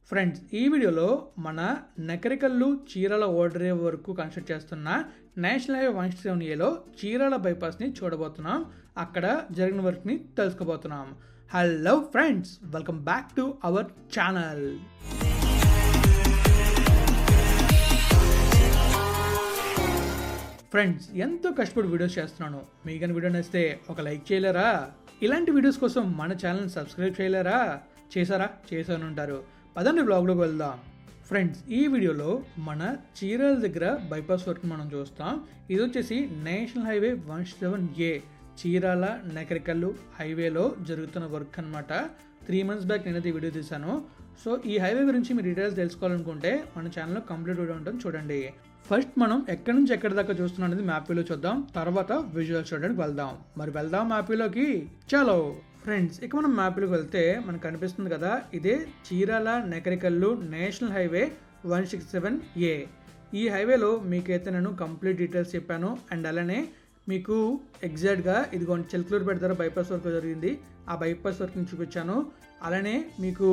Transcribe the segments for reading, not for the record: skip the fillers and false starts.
Friends, ఈ వీడియోలో మన నకరికల్లు చీరాల ఓడరే వరకు కన్స్ట్రక్ట్ చేస్తున్న నేషనల్ హైవే 167ఏలో చీరాల బైపాస్ని చూడబోతున్నాం. అక్కడ జరిగిన వర్క్ని తెలుసుకోబోతున్నాం. Hello friends, welcome back to our channel. Friends, ఎంతో కష్టపడి వీడియోస్ చేస్తున్నాను. మీకు కానీ వీడియో నచ్చితే ఒక లైక్ చేయలేరా? ఇలాంటి వీడియోస్ కోసం మన ఛానల్ని సబ్స్క్రైబ్ చేయలేరా? చేశాను ఉంటారు. పదండి బ్లాగ్లోకి వెళ్దాం. ఫ్రెండ్స్, ఈ వీడియోలో మన చీరాల దగ్గర బైపాస్ వర్క్ మనం చూస్తాం. ఇది వచ్చేసి national highway 167A Chirala Nakarikallu హైవేలో జరుగుతున్న వర్క్ అనమాట. 3 months బ్యాక్ నేనైతే వీడియో తీశాను. సో ఈ హైవే గురించి మీరు డీటెయిల్స్ తెలుసుకోవాలనుకుంటే మన ఛానల్లో కంప్లీట్ వీడియో ఉంటుంది, చూడండి. ఫస్ట్ మనం ఎక్కడి నుంచి ఎక్కడి దాకా చూస్తున్నాం అనేది మ్యాప్ వ్యూలో చూద్దాం. తర్వాత విజువల్స్ చూడడానికి వెళ్దాం మ్యాప్ వ్యూలోకి. చలో ఫ్రెండ్స్, ఇక మనం మ్యాప్ వ్యూలోకి వెళ్తే మనకు కనిపిస్తుంది కదా, ఇదే Chirala Nakarikallu national highway 167A. ఈ హైవేలో మీకైతే నేను కంప్లీట్ డీటెయిల్స్ చెప్పాను. అండ్ అలానే మీకు ఎగ్జాక్ట్గా ఇదిగోండి చిలకలూరుపేట దగ్గర బైపాస్ వర్క్ జరిగింది, ఆ బైపాస్ వర్క్ని చూపించాను. అలానే మీకు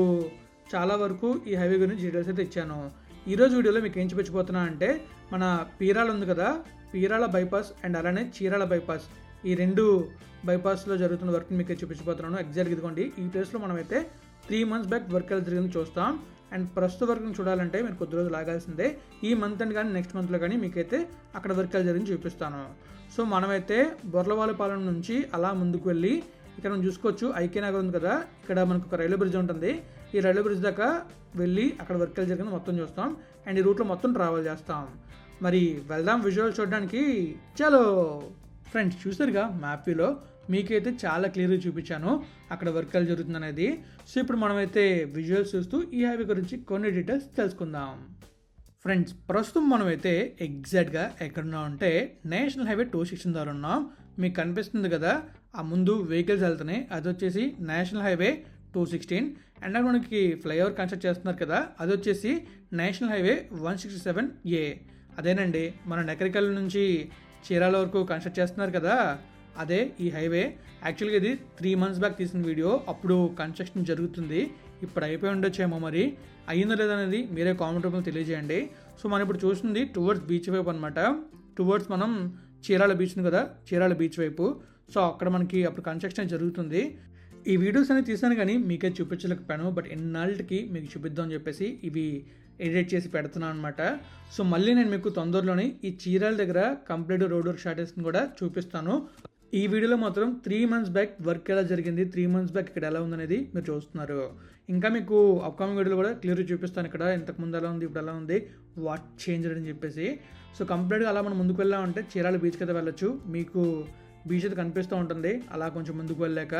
చాలా వరకు ఈ హైవే గురించి డీటెయిల్స్ అయితే ఇచ్చాను. ఈరోజు వీడియోలో మీకు ఏం చూపించబోతున్నా అంటే, మన పీరాల ఉంది కదా, పీరాల బైపాస్ అండ్ అలానే చీరాల బైపాస్, ఈ 2 బైపాస్లో జరుగుతున్న వర్క్ని మీకు చూపించబోతున్నాను. ఎగ్జాక్ట్గా ఇదిగోండి ఈ ప్లేస్లో మనమైతే 3 months బ్యాక్ వర్క్ ఎలా జరిగింది చూస్తాం. అండ్ ప్రస్తుత వర్క్ని చూడాలంటే మీరు కొద్ది రోజులు ఆగాల్సిందే. ఈ మంత్ అండ్ కానీ నెక్స్ట్ మంత్లో కానీ మీకైతే అక్కడ వర్క్ ఎలా జరిగింది చూపిస్తాను. సో మనమైతే బొర్లవాలపాలెం నుంచి అలా ముందుకు వెళ్ళి ఇక్కడ మనం చూసుకోవచ్చు ఐకే నగర్ ఉంది కదా, ఇక్కడ మనకు ఒక రైల్వే బ్రిడ్జ్ ఉంటుంది. ఈ రైల్వే బ్రిడ్జ్ దాకా వెళ్ళి అక్కడ వర్క్ ఎలా జరిగింది మొత్తం చూస్తాం. అండ్ ఈ రూట్లో మొత్తం ట్రావెల్ చేస్తాం. మరి వెళ్దాం విజువల్ చూడడానికి. చలో ఫ్రెండ్స్, చూసారుగా మ్యాప్ వ్యూలో మీకైతే చాలా క్లియర్గా చూపించాను అక్కడ వర్క్ ఎలా జరుగుతుంది అనేది. సో ఇప్పుడు మనమైతే విజువల్స్ చూస్తూ ఈ హైవే గురించి కొన్ని డీటెయిల్స్ తెలుసుకుందాం. ఫ్రెండ్స్, ప్రస్తుతం మనమైతే ఎగ్జాక్ట్గా ఎక్కడున్నాం అంటే నేషనల్ హైవే 216 దగ్గర ఉన్నాం. మీకు కనిపిస్తుంది కదా, ఆ ముందు వెహికల్స్ వెళ్తున్నాయి, అది వచ్చేసి నేషనల్ హైవే 216. అండ్ మనకి ఫ్లైఓవర్ కన్స్ట్రక్ట్ చేస్తున్నారు కదా, అది వచ్చేసి నేషనల్ హైవే 167A. అదేనండి, మన నకరికల్ నుంచి చీరాల వరకు కన్స్ట్రక్ట్ చేస్తున్నారు కదా, అదే ఈ హైవే. యాక్చువల్గా ఇది 3 months బ్యాక్ తీసిన వీడియో, అప్పుడు కన్స్ట్రక్షన్ జరుగుతుంది. ఇప్పుడు అయిపోయి ఉండొచ్చేమో, మరి అయ్యిందో లేదనేది మీరే కామెంట్ రూపంలో తెలియజేయండి. సో మనం ఇప్పుడు చూస్తుంది టువర్డ్స్ బీచ్ వైపు అనమాట. టువర్డ్స్ మనం చీరాల బీచ్ ఉంది కదా, చీరాల బీచ్ వైపు. సో అక్కడ మనకి అప్పుడు కన్స్ట్రక్షన్ జరుగుతుంది. ఈ వీడియోస్ అనేది తీసాను కానీ మీకే చూపించలేకపోయాను, బట్ ఎన్నాళ్ళకి మీకు చూపిద్దాం అని చెప్పేసి ఇవి ఎడిట్ చేసి పెడుతున్నాను అనమాట. సో మళ్ళీ నేను మీకు తొందరలోనే ఈ చీరాల దగ్గర కంప్లీట్ రోడ్ వర్క్ స్టార్టేషన్ కూడా చూపిస్తాను. ఈ వీడియోలో మాత్రం 3 months బ్యాక్ వర్క్ ఎలా జరిగింది, 3 months బ్యాక్ ఇక్కడ ఎలా ఉందనేది మీరు చూస్తున్నారు. ఇంకా మీకు అప్కమింగ్ వీడియోలో కూడా క్లియర్గా చూపిస్తాను, ఇక్కడ ఇంతకుముందు ఎలా ఉంది, ఇప్పుడు ఎలా ఉంది, వాట్ చేంజ్ అని చెప్పేసి. సో కంప్లీట్గా అలా మనం ముందుకు వెళ్ళామంటే చీరాల బీచ్కి అయితే వెళ్ళొచ్చు. మీకు బీచ్ అయితే కనిపిస్తూ ఉంటుంది అలా కొంచెం ముందుకు వెళ్ళాక.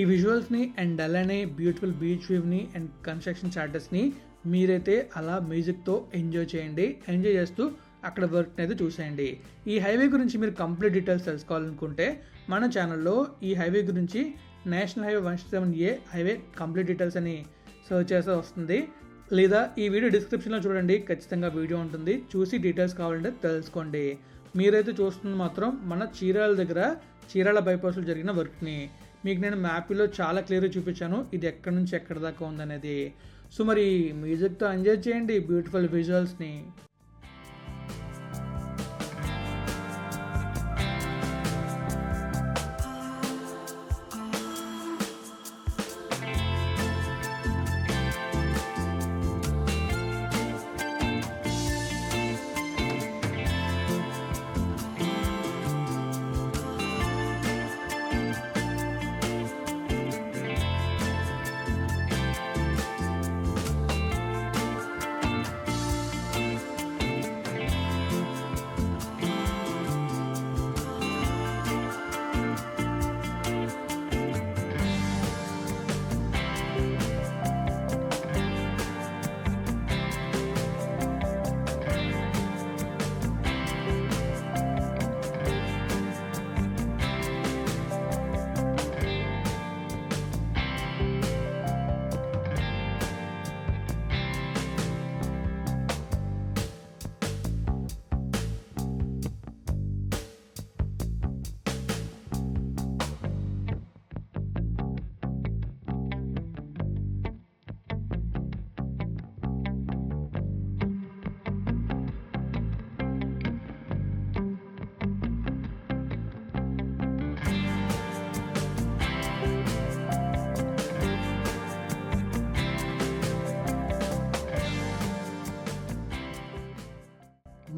ఈ విజువల్స్ని అండ్ అలానే బ్యూటిఫుల్ బీచ్ వ్యూని అండ్ కన్స్ట్రక్షన్ చార్టర్స్ని మీరైతే అలా మ్యూజిక్తో ఎంజాయ్ చేయండి. ఎంజాయ్ చేస్తూ అక్కడ వర్క్ అయితే చూసేయండి. ఈ హైవే గురించి మీరు కంప్లీట్ డీటెయిల్స్ తెలుసుకోవాలనుకుంటే మన ఛానల్లో ఈ హైవే గురించి national highway 167A highway complete details అని సర్చ్ చేస్తే వస్తుంది. లేదా ఈ వీడియో డిస్క్రిప్షన్లో చూడండి, ఖచ్చితంగా వీడియో ఉంటుంది, చూసి డీటెయిల్స్ కావాలంటే తెలుసుకోండి. మీరైతే చూస్తుంది మాత్రం మన చీరాల దగ్గర చీరాల బైపాస్లో జరిగిన వర్క్ని. మీకు నేను మ్యాప్లో చాలా క్లియర్గా చూపించాను ఇది ఎక్కడి నుంచి ఎక్కడి దాకా ఉందనేది. సో మరి మ్యూజిక్తో ఎంజాయ్ చేయండి బ్యూటిఫుల్ విజువల్స్ని.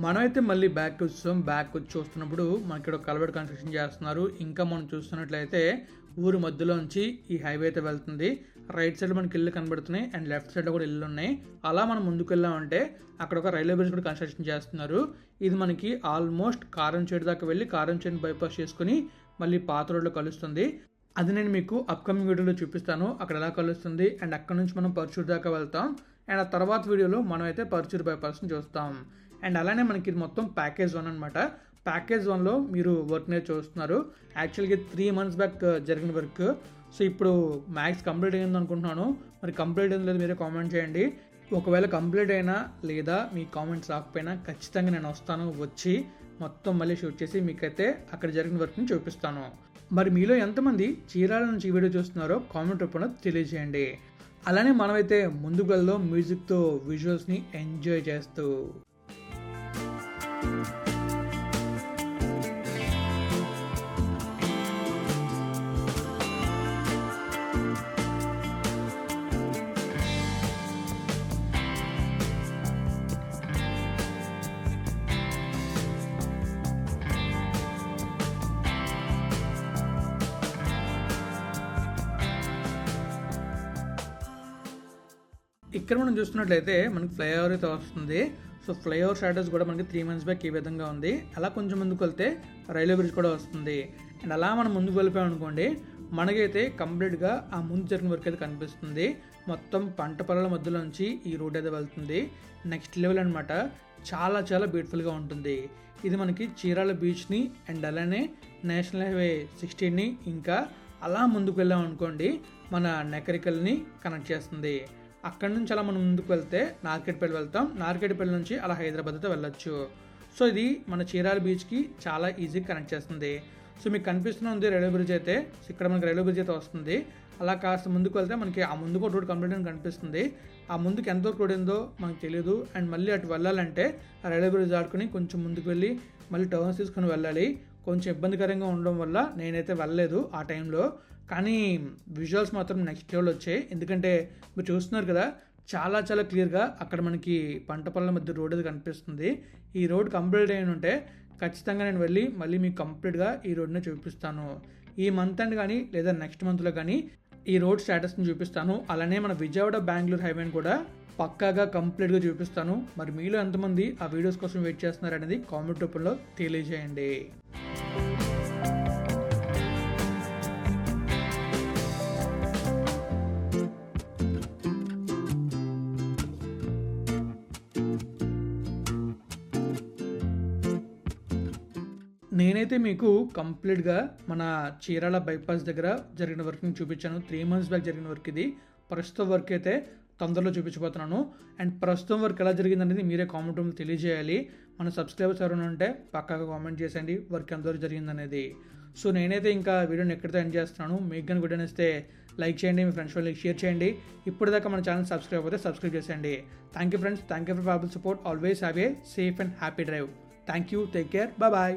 మనమైతే మళ్ళీ బ్యాక్ వచ్చాం. బ్యాక్ వచ్చి చూస్తున్నప్పుడు మనకి ఇక్కడ కల్వర్ట్ కన్స్ట్రక్షన్ చేస్తున్నారు. ఇంకా మనం చూస్తున్నట్లయితే ఊరి మధ్యలోంచి ఈ హైవే అయితే వెళ్తుంది. రైట్ సైడ్ మనకి ఇల్లు కనబడుతున్నాయి అండ్ లెఫ్ట్ సైడ్లో కూడా ఇల్లు ఉన్నాయి. అలా మనం ముందుకు వెళ్ళామంటే అక్కడ ఒక రైల్వే బ్రిడ్జ్ కూడా కన్స్ట్రక్షన్ చేస్తున్నారు. ఇది మనకి ఆల్మోస్ట్ కారంచేడు దాకా వెళ్ళి కారంచేడు బైపాస్ చేసుకుని మళ్ళీ పాత రోడ్లో కలుస్తుంది. అది నేను మీకు అప్కమింగ్ వీడియోలో చూపిస్తాను అక్కడ ఎలా కలుస్తుంది. అండ్ అక్కడ నుంచి మనం పర్చూర్ దాకా వెళ్తాం. అండ్ ఆ తర్వాత వీడియోలో మనం అయితే పర్చూర్ బైపాస్ని చూస్తాం. అండ్ అలానే మనకి ఇది మొత్తం ప్యాకేజ్ 1 అనమాట. ప్యాకేజ్ 1లో మీరు వర్క్ అనేది చూస్తున్నారు. యాక్చువల్గా 3 months బ్యాక్ జరిగిన వర్క్. సో ఇప్పుడు మ్యాక్స్ కంప్లీట్ అయింది అనుకుంటున్నాను. మరి కంప్లీట్ అయింది లేదు మీరే కామెంట్ చేయండి. ఒకవేళ కంప్లీట్ అయినా లేదా మీ కామెంట్స్ రాకపోయినా ఖచ్చితంగా నేను వస్తాను, వచ్చి మొత్తం మళ్ళీ షూట్ చేసి మీకైతే అక్కడ జరిగిన వర్క్ని చూపిస్తాను. మరి మీలో ఎంతమంది చీరాల నుంచి ఈ వీడియో చూస్తున్నారో కామెంట్ రూపంలో తెలియజేయండి. అలానే మనమైతే ముందుకు వెళ్దాం మ్యూజిక్తో విజువల్స్ని ఎంజాయ్ చేస్తూ. ఇక్కడ మనం చూస్తున్నట్లయితే మనకి ఫ్లైఓవర్ అయితే వస్తుంది. సో ఫ్లైఓవర్ స్టాటస్ కూడా మనకి 3 months బ్యాక్ ఈ విధంగా ఉంది. అలా కొంచెం ముందుకు వెళ్తే రైల్వే బ్రిడ్జ్ కూడా వస్తుంది. అండ్ అలా మనం ముందుకు వెళ్ళిపోయామనుకోండి మనకైతే కంప్లీట్గా ఆ ముందు జరిగిన వర్క్ అయితే కనిపిస్తుంది. మొత్తం పంట పొలాల మధ్యలోంచి ఈ రోడ్ అయితే వెళ్తుంది. నెక్స్ట్ లెవెల్ అనమాట. చాలా చాలా బ్యూటిఫుల్గా ఉంటుంది. ఇది మనకి చీరాల బీచ్ని అండ్ అలానే నేషనల్ హైవే 16ని ఇంకా అలా ముందుకు వెళ్ళామనుకోండి మన నెకరికల్ని కనెక్ట్ చేస్తుంది. అక్కడ నుంచి అలా మనం ముందుకు వెళ్తే నార్కెట్పల్లి వెళ్తాం. నార్కెట్పల్లి నుంచి అలా హైదరాబాద్ అయితే వెళ్ళొచ్చు. సో ఇది మన చీరాల బీచ్కి చాలా ఈజీగా కనెక్ట్ చేస్తుంది. సో మీకు కనిపిస్తుంది రైల్వే బ్రిడ్జ్ అయితే. ఇక్కడ మనకి రైల్వే బ్రిడ్జ్ అయితే వస్తుంది. అలా కాస్త ముందుకు వెళ్తే మనకి ఆ ముందుకు రోడ్ కంప్లీట్ అని కనిపిస్తుంది. ఆ ముందుకు ఎంతో రోడ్ ఏందో మనకు తెలియదు. అండ్ మళ్ళీ అటు వెళ్ళాలంటే ఆ రైల్వే బ్రిడ్జ్ ఆడుకుని కొంచెం ముందుకు వెళ్ళి మళ్ళీ టర్న్స్ తీసుకుని వెళ్ళాలి. కొంచెం ఇబ్బందికరంగా ఉండడం వల్ల నేనైతే వెళ్ళలేదు ఆ టైంలో. కానీ విజువల్స్ మాత్రం నెక్స్ట్ లెవెల్ వచ్చాయి. ఎందుకంటే మీరు చూస్తున్నారు కదా చాలా చాలా క్లియర్గా అక్కడ మనకి పంట పొలాల మధ్య రోడ్ అది కనిపిస్తుంది. ఈ రోడ్ కంప్లీట్ అయిన ఉంటే ఖచ్చితంగా నేను వెళ్ళి మళ్ళీ మీకు కంప్లీట్గా ఈ రోడ్ని చూపిస్తాను. ఈ మంత్ అండ్ కానీ లేదా నెక్స్ట్ మంత్లో కానీ ఈ రోడ్ స్టేటస్ని చూపిస్తాను. అలానే మన విజయవాడ బెంగళూరు హైవేని కూడా పక్కాగా కంప్లీట్గా చూపిస్తాను. మరి మీలో ఎంతమంది ఆ వీడియోస్ కోసం వెయిట్ చేస్తున్నారు అనేది కామెంట్ రూపంలో తెలియజేయండి. నేనైతే మీకు కంప్లీట్గా మన చీరాల బైపాస్ దగ్గర జరిగిన వర్క్ని చూపించాను. 3 months బ్యాక్ జరిగిన వర్క్ ఇది. ప్రస్తుతం వర్క్ అయితే తొందరలో చూపించబోతున్నాను. అండ్ ప్రస్తుతం వర్క్ ఎలా జరిగింది అనేది మీరే కామెంట్ రూమ్లో తెలియజేయాలి. మన సబ్స్క్రైబర్స్ ఎవరైనా ఉంటే పక్కాగా కామెంట్ చేసేయండి వర్క్ ఎంతవరకు జరిగిందనేది. సో నేనైతే ఇంకా వీడియోని ఎక్కడితో ఎండ్ చేస్తున్నాను. మీకు కానీ వీడియో నచ్చితే లైక్ చేయండి, మీ ఫ్రెండ్స్ వాళ్ళకి షేర్ చేయండి. ఇప్పటిదాకా మన ఛానల్ సబ్స్క్రైబ్ అయితే సబ్స్క్రైబ్ చేసేయండి. Thank you friends, thank you for people support. Always have a safe and happy drive. Thank you, take care, bye.